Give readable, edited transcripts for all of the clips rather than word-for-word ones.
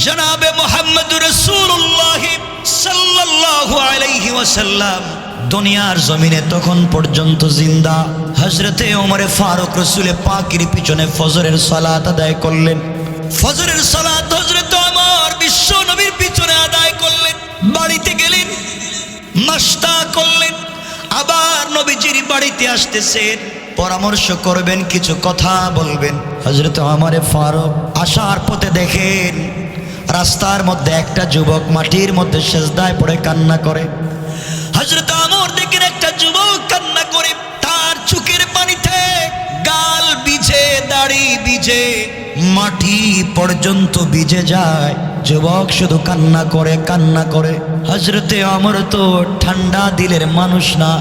জনাবে মুহাম্মদুর রাসূলুল্লাহ সাল্লাল্লাহু আলাইহি ওয়াসাল্লাম দুনিয়ার জমিনে তখন পর্যন্ত জিন্দা। হযরতে ওমর ফারুক রাসূলে পাকের পিছনে ফজরের সালাত আদায় করলেন। ফজরের সালাত হযরত ওমর বিশ্ব নবীর পিছনে আদায় করলেন। বাড়িতে গেলেন, নাস্তা করলেন, আবার নবীজির বাড়িতে আসতেছেন, পরামর্শ করবেন, কিছু কথা বলবেন। হযরত ওমর ফারুক আসার পথে দেখেন রাস্তার মধ্যে একটা যুবক মাটির মধ্যে সেজদায় পড়ে কান্না করে। হযরত ওমর দেখেন একটা যুবক কান্না করে, তার চোখের পানিতে গাল ভিজে, দাড়ি ভিজে, মাটি পর্যন্ত ভিজে যায়। যুবক শুধু কান্না করে কান্না করে। হযরতে ওমর তো ঠান্ডা দিলের মানুষ না,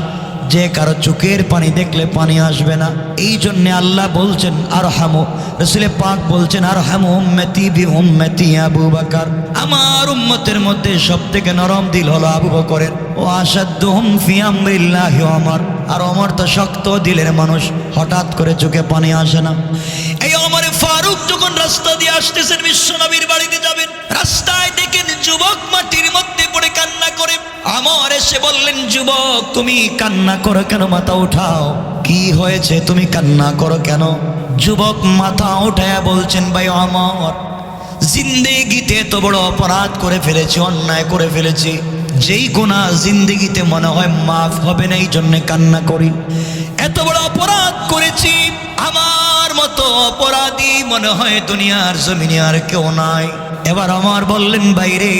যে কারো চোখের পানি দেখলে পানি আসবে না। এই জন্যে আল্লাহ বলছেন আরহামু, রাসূলে পাক বলছেন আরহামু উম্মতি বি উম্মতি আবু বকর। আমার উম্মতের মধ্যে সবথেকে নরম দিল হলো আবু বকরের। ও আসাদ্দুহুম ফি আমরিল্লাহি ওমর। আর ওমর তো শক্ত দিলের মানুষ, হঠাৎ করে চোখে পানি আসে না। এই ওমর ফারুক যখন রাস্তা দিয়ে আসতেছেন বিশ্বনবীর বাড়িতে যাবেন, রাস্তায় দেখেন যুবক মাটির মধ্যে পড়ে কান্না করে। ওমর এসে বললেন, যুবক তুমি কান্না করো কেন? মাথা উঠাও, কি হয়েছে? তুমি কান্না করো কেন? যুবক মাথা উঠায়া বলছেন, ভাই ওমর, জিন্দেগিতে এত বড় অপরাধ করে ফেলেছি, অন্যায় করে ফেলেছি, যেই গুনাহ জিন্দেগিতে মনে হয় মাফ হবে না, এই জন্য কান্না করি। এত বড় অপরাধ করেছি, আমার মতো অপরাধী মনে হয় দুনিয়ার জমিনে আর কেউ নাই। এবার ওমর বললেন, ভাইরে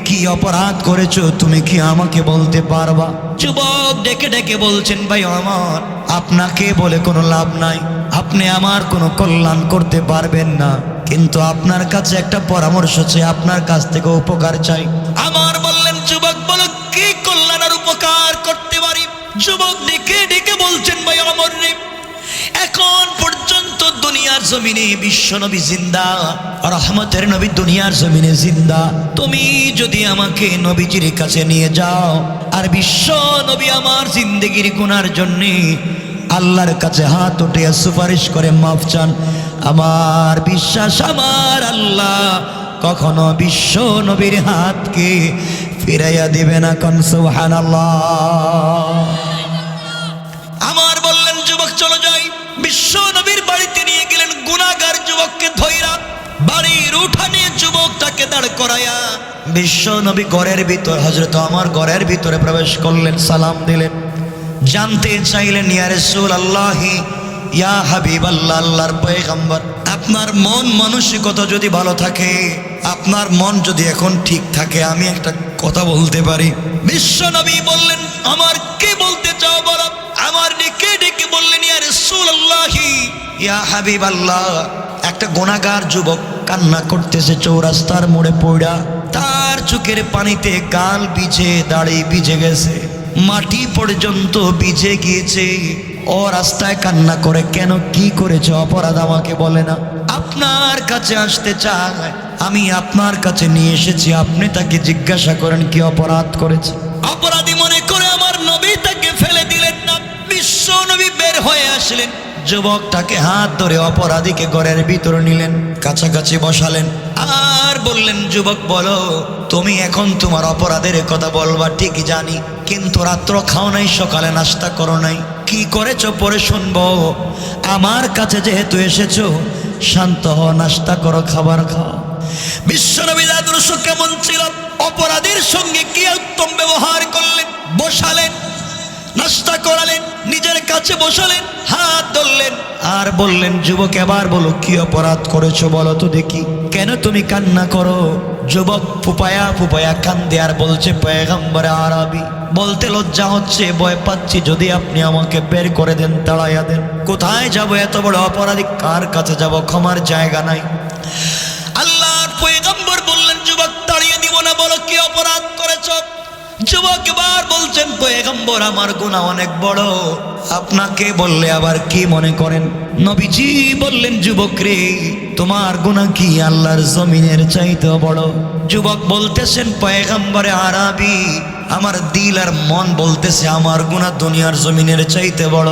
কি অপরাধ করেছো তুমি কি আমাকে বলতে পারবা? যুবক ডেকে ডেকে বলছেন, ভাই ওমর, আপনাকে বলে কোনো লাভ নাই, আপনি আমার কোনো কল্যাণ করতে পারবেন না, কিন্তু আপনার কাছে একটা পরামর্শ চাই, আপনার কাছ থেকে উপকার চাই। ওমর বললেন, যুবক বলো কি কল্যাণ আর উপকার করতে পারি? যুবক ডেকে ডেকে বলছেন, ভাই ওমর রে, এখন পর্যন্ত দুনিয়ার জমিনে বিশ্বনবী জিন্দা, রহমতের নবী দুনিয়ার জমিনে জিন্দা। তুমি যদি আমাকে নবীজির কাছে নিয়ে যাও আর বিশ্ব নবী আমার জিন্দেগির গুনার জন্য আল্লাহর কাছে হাত উঠে সুপারিশ করে মাফ চান, আমার বিশ্বাস আমার আল্লাহ কখনো বিশ্ব নবীর হাতকে ফিরাইয়া দিবে না। কোন সুবহানাল্লাহ। আমার বললেন, যুবক চলো যাই। বিশ্ব নবীর বাড়িতে নিয়ে গেলেন। গুনাহগার যুবককে ধইরা বাড়ির উঠানে যুবকটাকে দাঁড় করায়া বিশ্ব নবী ঘরের ভিতর, হযরত ওমর ঘরের ভিতরে প্রবেশ করলেন, সালাম দিলেন, জানতে চাইলেন, ইয়া রাসূলুল্লাহ, ইয়া হাবিবাল্লাহ, আল্লাহর পয়গম্বর, আপনার মন মানসিকতা যদি ভালো থাকে, আপনার মন যদি এখন ঠিক থাকে, আমি একটা কথা বলতে পারি। বিশ্ব নবী বললেন, আমার কি বলতে চাও বলো? আমার ডেকে ডেকে বললেন, ইয়া রাসূলুল্লাহ, ইয়া হাবিবাল্লাহ, একটা গুনাহগার যুবক কান্না করতেছে চৌরাস্তার মোড়ে পড়া, তার চোখের পানিতে গাল ভিজে, দাড়ি ভিজে গেছে, মাটি পর্যন্ত ভিজে গিয়েছে। ও রাস্তায় কান্না করে কেন? কি করেছে? অপরাধ আমাকে বলে না, আপনার কাছে আসতে চায়, আমি আপনার কাছে নিয়ে এসেছি, আপনি তাকে জিজ্ঞাসা করেন কি অপরাধ করেছে। অপরাধী মনে করে আমার নবী তাকে ফেলে দিলেন না, বিশ্ব নবী বের হয়ে আসলেন, যুবকটাকে হাত ধরে অপরাধীকে ঘরের ভিতরে নিলেন, কাছাকাছি বসালেন, আর বললেন, যুবক বলো, তুমি এখন তোমার অপরাধের কথা বলবা ঠিকই জানি, কিন্তু রাত্র খাও নাই, সকালে নাস্তা করো নাই, কি করেছো পরে শুনবো। আমার কাছে যেহেতু এসেছো, শান্ত হও, নাস্তা করো, খাবার খাও। বিশ্বনবীর আদর্শ কেমন ছিল? অপরাধীর সঙ্গে কি উত্তম ব্যবহার করলেন। বসালেন, নাস্তা করালেন, নিজের কাছে বসালেন, হাত ধরলেন, আর বললেন, যুবক এবার বলো কি অপরাধ করেছো বলো তো দেখি, কেন তুমি কান্না করো? যুবক ফুপায়া ফুপায়া কান্দে আর বলছে, পয়গম্বরে আরবি, বলতে লজ্জা হচ্ছে, ভয় পাচ্ছি, যদি আপনি আমাকে বের করে দেন, তাড়াইয়া দেন, কোথায় যাব? এত বড় অপরাধী, কার কাছে যাব? ক্ষমার জায়গা নাই। আল্লাহর পয়গম্বর বললেন, যুবক তাড়িয়ে দিব না, বলো কি অপরাধ করেছো? যুবক এবার বলছেন, পয়গম্বর আমার গুনাহ অনেক বড়, আপনাকে বললে আবার কি মনে করেন? নবীজি বললেন, যুবক রে, তোমার গুনাহ কি আল্লাহর জমিনের চাইতে বড়? যুবক বলতেছেন, পয়গম্বরে আরবি, আমার দিল আর মন বলতেছে আমার গুনাহ দুনিয়ার জমিনের চাইতে বড়।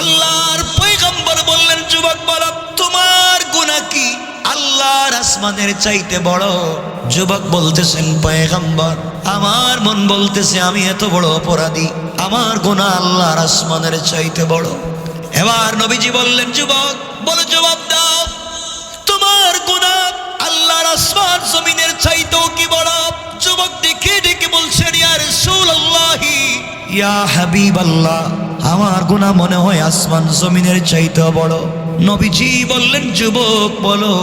আল্লাহর পয়গম্বর বললেন, যুবক বলো তোমার গুনাহ কি? আল্লাহর আসমানের চাইতে বড়। যুবক বলতেছেন পয়গম্বর, আমার মন বলতেছে আমি এত বড় অপরাধী, আমার গুনাহ আল্লাহর আসমানের চাইতে বড়। এবার নবীজি বললেন, যুবক বলে জবাব দাও, তোমার গুনাহ আল্লাহর আসমান জমিনের চাইতেও কি বড়? যুবক দেখে দেখে বলছেন, ইয়া রাসূলুল্লাহ, ইয়া হাবিবাল্লাহ, আমার গুনাহ মনে হয় আসমান জমিনের চাইতেও বড়। নবীজি বললেন, যুবক বলো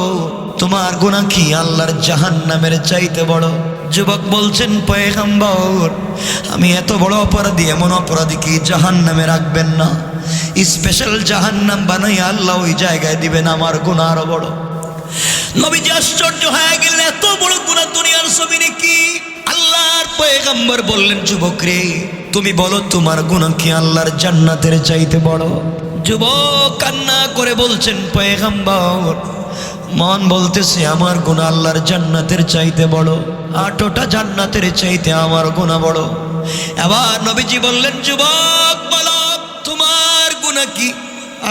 তোমার গুনাহ কি আল্লাহর জাহান্নামের চাইতে বড়? যুবক বলছেন, পয়গম্বর, আমি এত বড় অপরাধী, এমন অপরাধী কি জাহান্নামে রাখবেন না? স্পেশাল জাহান্নাম বানাই আল্লাহ ওই জায়গায় দিবেন, আমার গুনাহ আরো বড়। নবীজি আশ্চর্য হয়ে গেলেন, এত বড় গুনাহ দুনিয়ার জমিনে কি? আল্লাহর পয়গম্বর বললেন, যুবক রে, তুমি বলো তোমার গুনাহ কি আল্লাহর জান্নাতের চাইতে বড়? যুবক কান্না করে বলছেন, পয়গম্বর, মন বলতেছে আমার গুনাহ আল্লাহর জান্নাতের চাইতে বড়, 8টা জান্নাতের চাইতে আমার গুনাহ বড়। এবার নবীজি বললেন, যুবক বলো তোমার গুনাহ কি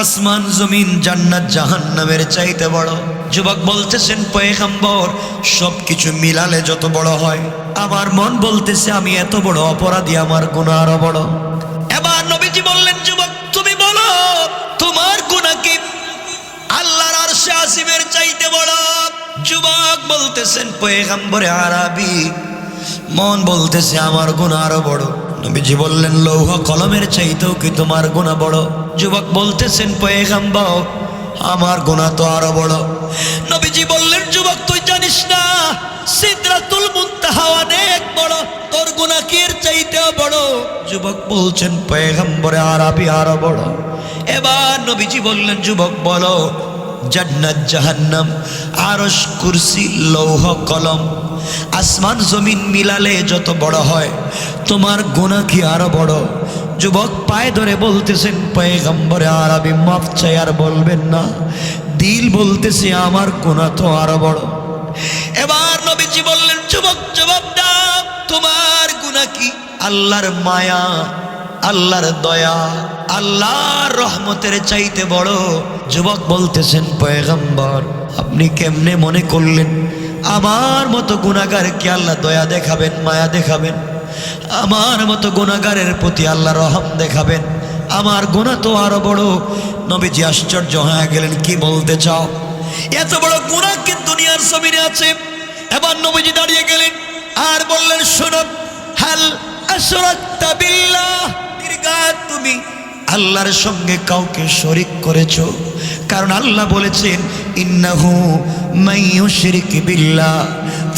আসমান জমিন জান্নাত জাহান্নামের চাইতে বড়? যুবক বলতেছেন, পয়গম্বর, সবকিছু মিলালে যত বড় হয়, আমার মন বলতেছে আমি এত বড় অপরাধী, আমার গুনাহ আরো বড়। এবার নবীজি বললেন, যুবক তুমি বলো তোমার গুনাহ কি আল্লাহর আরশে আজিমের চাইতে বড়? যুবক বলতেছেন, পয়গম্বরে আরবি, মন বলতেছে আমার গুনাহ আরো বড়। নবীজি বললেন, লৌহ কলমের চাইতেও কি তোমার গুনাহ বড়? যুবক বলতেছেন, পয়গম্বর, আমার গুনাহ তো আরো বড়। নবীজি বললেন, যুবক তুই জানিস না সিদরাতুল মুনতাহা অনেক বড়, তোর গুনাহ কি এর চাইতেও বড়? যুবক বলছেন, পয়গম্বরে আরবি আরো বড়। এবার নবীজি বললেন, যুবক বলো জান্নাত জাহান্নাম আরশ কুরসি লৌহ কলম আসমান জমিন মিলালে যত বড় হয়, তোমার গুনাহ কি আরো বড়? যুবক পায়ে ধরে বলতেছেন, পয়গম্বরে আরবি মাফ চাই আর বলবেন না, দিল বলতেছে আমার গুনাহ তো আরো বড়। এবার নবীজি বললেন, যুবক জবাব দাও, তোমার গুনাহ কি আল্লাহর মায়া, আল্লাহর দয়া, আল্লাহর রহমতের চাইতে বড়? যুবক বলতেছেন, পয়গম্বর, আপনি কেমনে মনে করলেন আমার মতো গুনাহগারকে আল্লাহ দয়া দেখাবেন, মায়া দেখাবেন? আমার মতো গুনাহগারের প্রতি আল্লাহ রহম দেখাবেন? আমার গুনাহ তো আরো বড়। নবীজি আশ্চর্য হয়ে গেলেন, কি বলতে চাও? এত বড় গুনাহ কি দুনিয়ার জমিনে আছে? এবার নবীজি দাঁড়িয়ে গেলেন আর বললেন, শোনো, হাল আশরাকতা বিল্লাহ, নির্ঘাত তুমি আল্লাহর সঙ্গে কাউকে শরীক করেছো? কারণ আল্লাহ বলেছেন, ইন্নাহু মান ইউশরিক বিল্লাহ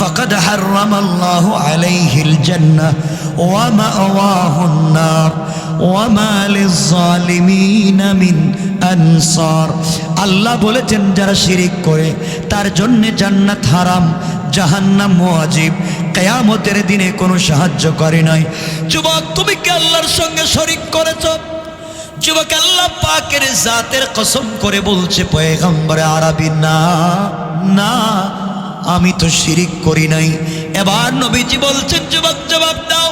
ফাকাদ হারামাল্লাহু আলাইহিল জান্নাহ ওয়া মাওয়াহুন নার ওয়া মা লিয-যালিমিনা মিন আনসার। আল্লাহ বলেছেন, যারা শিরিক করে তার জন্য জান্নাত হারাম, জাহান্নাম ওয়াজিব, কিয়ামতের দিনে কোনো সাহায্য করে নাই। যুবক তুমি কি আল্লাহর সঙ্গে শরীক করেছো? যুবক আল্লাহ পাকের জাতের কসম করে বলছে, পয়গম্বরে আরবি, না না, আমি তো শিরিক করি নাই। এবার নবীজি বলছেন, যুবক জবাব দাও,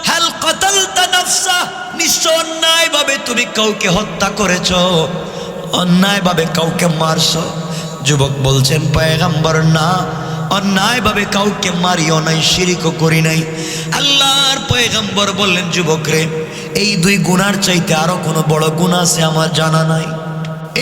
হাল কাতালতা নাফসা, নিশ্চয় অন্যায় ভাবে তুমি কাউকে হত্যা করেছো, অন্যায় ভাবে কাউকে মারছো? যুবক বলছেন, পয়গম্বর, না, অন্যায় ভাবে কাউকে মারিও নাই, শিরিকও করি নাই। আল্লাহর পয়গম্বর বললেন, যুবক রে, এই দুই গুনার চাইতে আরো কোনো বড় গুনাহ আছে আমার জানা নাই?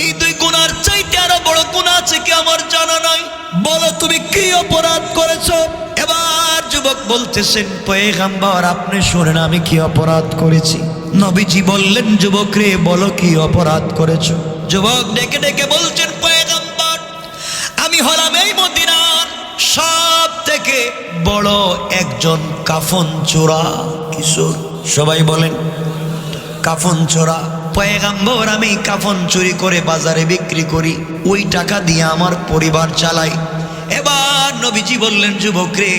এই দুই গুনার চাইতে আরো বড় গুনাহ আছে কি আমার জানা নাই? বলো তুমি কি অপরাধ করেছো? এবার যুবক বলতেছেন, পয়গম্বর, আপনি শুনেন আমি কি অপরাধ করেছি। নবীজি বললেন, যুবক রে, বলো কি অপরাধ করেছো? যুবক ডেকে ডেকে বলছেন, পয়গম্বর, আমি হলাম এই মদিনার সব থেকে বড় একজন কাফন চোরা কিশোর। সবাই বলেন কাফন চোরা। পয়গম্বর, আমি কাফন চুরি করে বাজারে বিক্রি করি, ওই টাকা দিয়ে আমার পরিবার চালাই। এবার নবীজি বললেন, যুবক রে,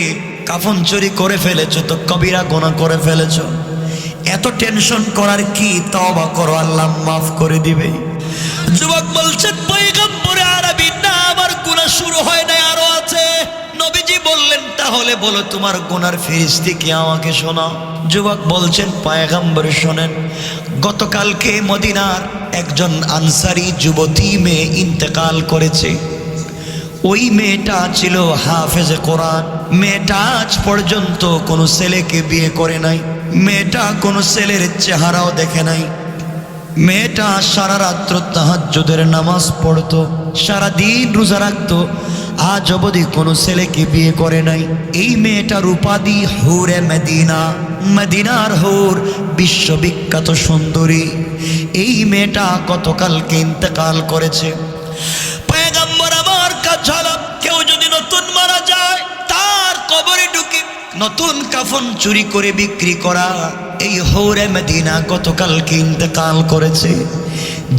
কাফন চুরি করে ফেলেছো তো কবিরা গুনাহ করে ফেলেছো, এত টেনশন করার কি? তওবা করো, আল্লাহ মাফ করে দিবে। যুবক বলছেন, পয়গম্বরে আরবি, না, আমার গুনাহ শুরু হয় নাই, আরো আছে। নবীজি বললেন, তাহলে বলো তোমার গুনার ফেরেশতা কি আমাকে শোনাও। যুবক বলছেন, পয়গম্বর শোনেন, গতকালকে মদিনার একজন আনসারী যুবতী মেয়ে ইন্তেকাল করেছে। ওই মেয়েটা ছিল হাফেজে কোরআন। মেয়েটা আজ পর্যন্ত কোনো ছেলেকে বিয়ে করে নাই, মেয়েটা কোনো ছেলের চেহারাও দেখে নাই। মেয়েটা সারা রাত্র তাহাজ্জুদের নামাজ পড়তো, সারাদিন রোজা রাখতো, আজ অবধি কোনো ছেলেকে বিয়ে করে নাই। এই মেয়েটার উপাধি হুরে মদিনা, মদিনার হুর, বিশ্ববিখ্যাত সুন্দরী। এই মেয়েটা গতকালকে ইন্তেকাল করেছে। পয়গম্বর আমার কাছে হলো, কেউ যদি নতুন মারা যায় তার কবরে ঢুকে নতুন কাফন চুরি করে বিক্রি করা। এই হুরে মদিনা গতকালকে ইন্তেকাল করেছে।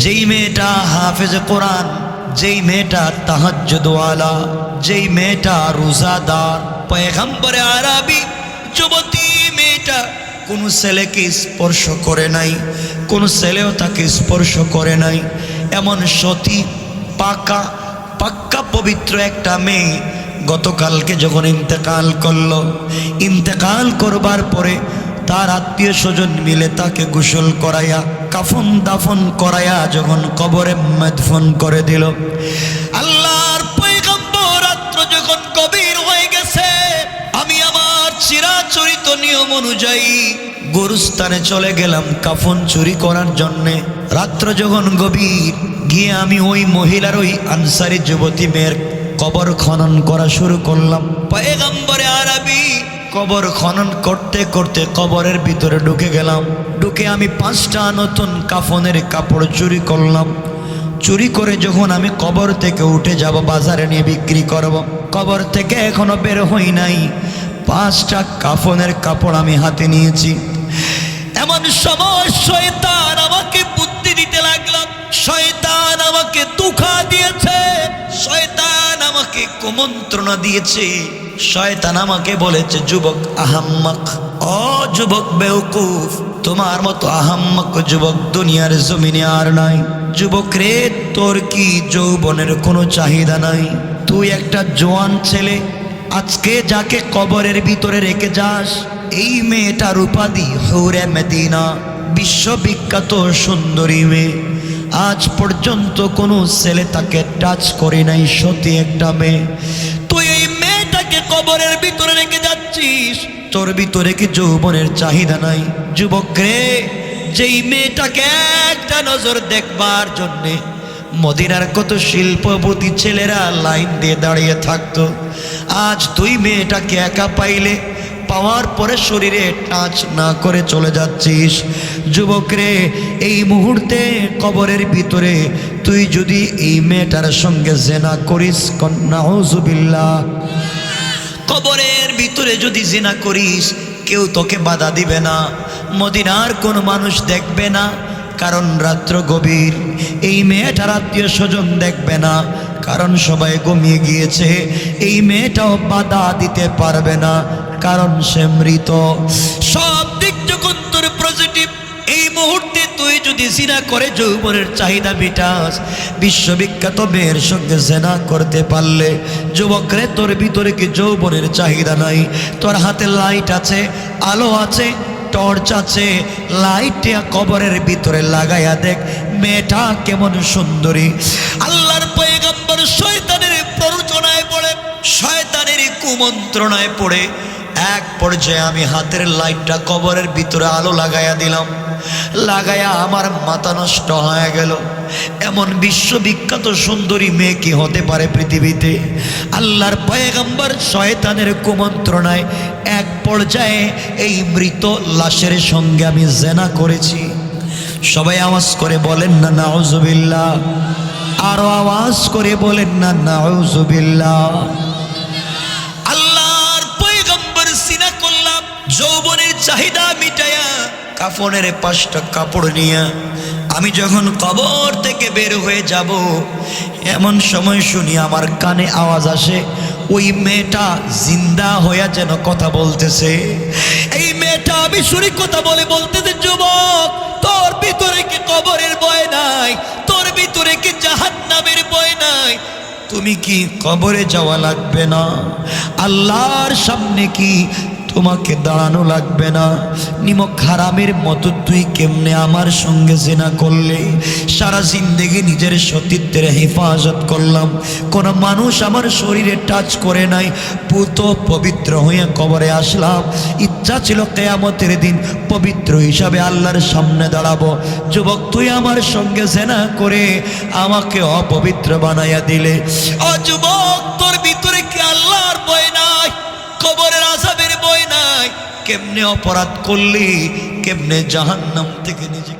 যেই মেয়েটা হাফেজ কোরআন, যেই মেয়েটা তাহাজ্জুদওয়ালা, যেই মেয়েটা রোজাদার, পয়গম্বরে আরবি যুবতী মেয়েটা কোনো ছেলেকে স্পর্শ করে নাই, কোনো ছেলেও তাকে স্পর্শ করে নাই। এমন সতী পাকা পাক্কা পবিত্র একটা মেয়ে গতকালকে যখন ইন্তেকাল করলো, ইন্তেকাল করবার পরে তার আত্মীয় স্বজন মিলে তাকে গোসল করাইয়া কাফন দাফন করাইয়া যখন কবরে মদফন করে দিল, আল্লাহর পয়গম্বর রাত্র যখন গভীর হয়ে গেছে, আমি আমার চিরাচরিত নিয়ম অনুযায়ী গোরস্থানে চলে গেলাম কাফন চুরি করার জন্যে। রাত্র যখন গভীর, গিয়ে আমি ওই মহিলার, ওই আনসারি যুবতী মেয়ের কবর খনন করা শুরু করলাম। পয়গম্বরে আরবি কবর খনন করতে করতে কবরের ভিতরে ঢুকে গেলাম। ঢুকে আমি 5টা নতুন কাফনের কাপড় চুরি করলাম। চুরি করে যখন আমি কবর থেকে উঠে যাব বাজারে নিয়ে বিক্রি করব, কবর থেকে এখনো বের হই নাই, 5টা কাফনের কাপড় আমি হাতে নিয়েছি। এমন সময় শয়তান আমাকে বুদ্ধি দিতে লাগলো, শয়তান আমাকে ধোঁকা দিয়েছে, শয়তান আমাকে কুমন্ত্রণা দিয়েছে। শয়তান আমাকে বলেছে, যুবক আহাম্মক, ও যুবক বেওকুফ, তোমার মতো আহাম্মক যুবক দুনিয়ার জমিনে আর নাই। যুবক রে, তোর কি যৌবনের কোনো চাহিদা নাই? তুই একটা জোয়ান ছেলে, আজকে যাকে কবরের ভিতরে রেখে যাস, এই মেয়েটার উপাধি হুরে মদিনা, বিশ্ববিখ্যাত সুন্দরী মেয়ে। আজ পর্যন্ত কোনো ছেলে তাকে টাচ করে নাই, সত্যি একটা মেয়ে। তুই এই মেয়েটাকে কবরের ভিতরে রেখে যাচ্ছিস, তোর ভিতরে কি যৌবনের চাহিদা নাই? যুবক রে, যেই মেয়েটাকে একটা নজর দেখবার জন্যে মদিনার কত শিল্পপতি ছেলেরা লাইন দিয়ে দাঁড়িয়ে থাকতো, আজ তুই মেয়েটাকে একা পাইলে, পাওয়ার পরে শরীরে টাচ না করে চলে যাচ্ছিস। যুবক রে, এই মুহূর্তে কবরের ভিতরে তুই যদি এই মেয়েটার সঙ্গে জিনা করিস, নাউযুবিল্লাহ, কবরের ভিতরে যদি জিনা করিস, কেউ তোকে বাধা দিবে না, মদিনার কোনো মানুষ দেখবে না, কারণ রাত্র গভীর। এই মেয়েটার আত্মীয় স্বজন দেখবে না, কারণ সবাই ঘুমিয়ে গিয়েছে। এই মেয়েটাও বাধা দিতে পারবে না, কারণ সে মৃত। সব দিক যখন তোর পজিটিভ, এই মুহূর্তে তুই যদি জিনা করে যৌবনের চাহিদা মিটাস, বিশ্ববিখ্যাত মেয়ের সঙ্গে জিনা করতে পারলে, যুবক রে, তোর ভিতরে কি যৌবনের চাহিদা নাই? তোর হাতে লাইট আছে, আলো আছে, টর্চ আছে, লাইট কবরের ভিতরে লাগাইয়া দেখ মেয়েটা কেমন সুন্দরী। আল্লাহর পয়গম্বর শয়তানের প্ররোচনায় পড়ে, শয়তানের কুমন্ত্রণায় পড়ে এক পর্যায়ে আমি হাতের লাইটটা কবরের ভিতরে আলো লাগাইয়া দিলাম। লাগাইয়া আমার মাথা নষ্ট হয়ে গেল। এমন বিশ্ববিখ্যাত সুন্দরী মেয়ে কি হতে পারে পৃথিবীতে? আল্লাহর পয়গম্বর শয়তানের কুমন্ত্রণায় এক পর্যায়ে এই মৃত লাশের সঙ্গে আমি জিনা করেছি। সবাই আওয়াজ করে বলেন না নাউযুবিল্লাহ, আরো আওয়াজ করে বলেন না নাউযুবিল্লাহ। আল্লাহর পয়গম্বর জিনা করলাম, যৌবনের চাহিদা মিটায়া কাফনের 5টা কাপড় নিয়ে আমি যখন কবর থেকে বের হয়ে যাব, এমন সময় শুনি আমার কানে আওয়াজ আসে, ওই মেয়েটা জিন্দা হইয়া যেন কথা বলতেছে। এই মেয়েটা আমি শুনি কথা বলে বলতেছে, যুবক, তোর ভিতরে কি কবরের ভয় নাই? তোর ভিতরে কি জাহান্নামের ভয় নাই? তুমি কি কবরে যাওয়া লাগবে না? আল্লাহর সামনে কি তোমাকে দাঁড়ানো লাগবে না। নিমক হারামের মতো তুই কেমনে আমার সঙ্গে জিনা করলে? সারা জিন্দেগি নিজের সতীত্বের হেফাজত করলাম, কোনো মানুষ আমার শরীরে টাচ করে নাই, পুত পবিত্র হয়ে কবরে আসলাম। ইচ্ছা ছিল কিয়ামতের দিন পবিত্র হিসাবে আল্লাহর সামনে দাঁড়াবো। যুবক, তুই আমার সঙ্গে জিনা করে আমাকে অপবিত্র বানাইয়া দিলে। ও যুবক, তোর ভিতরে কি আল্লাহর ভয় নাই? কবরের আযাবের ভয় নাই? কেমনে অপরাধ করলি? কেমনে জাহান্নাম থেকে নিজেকে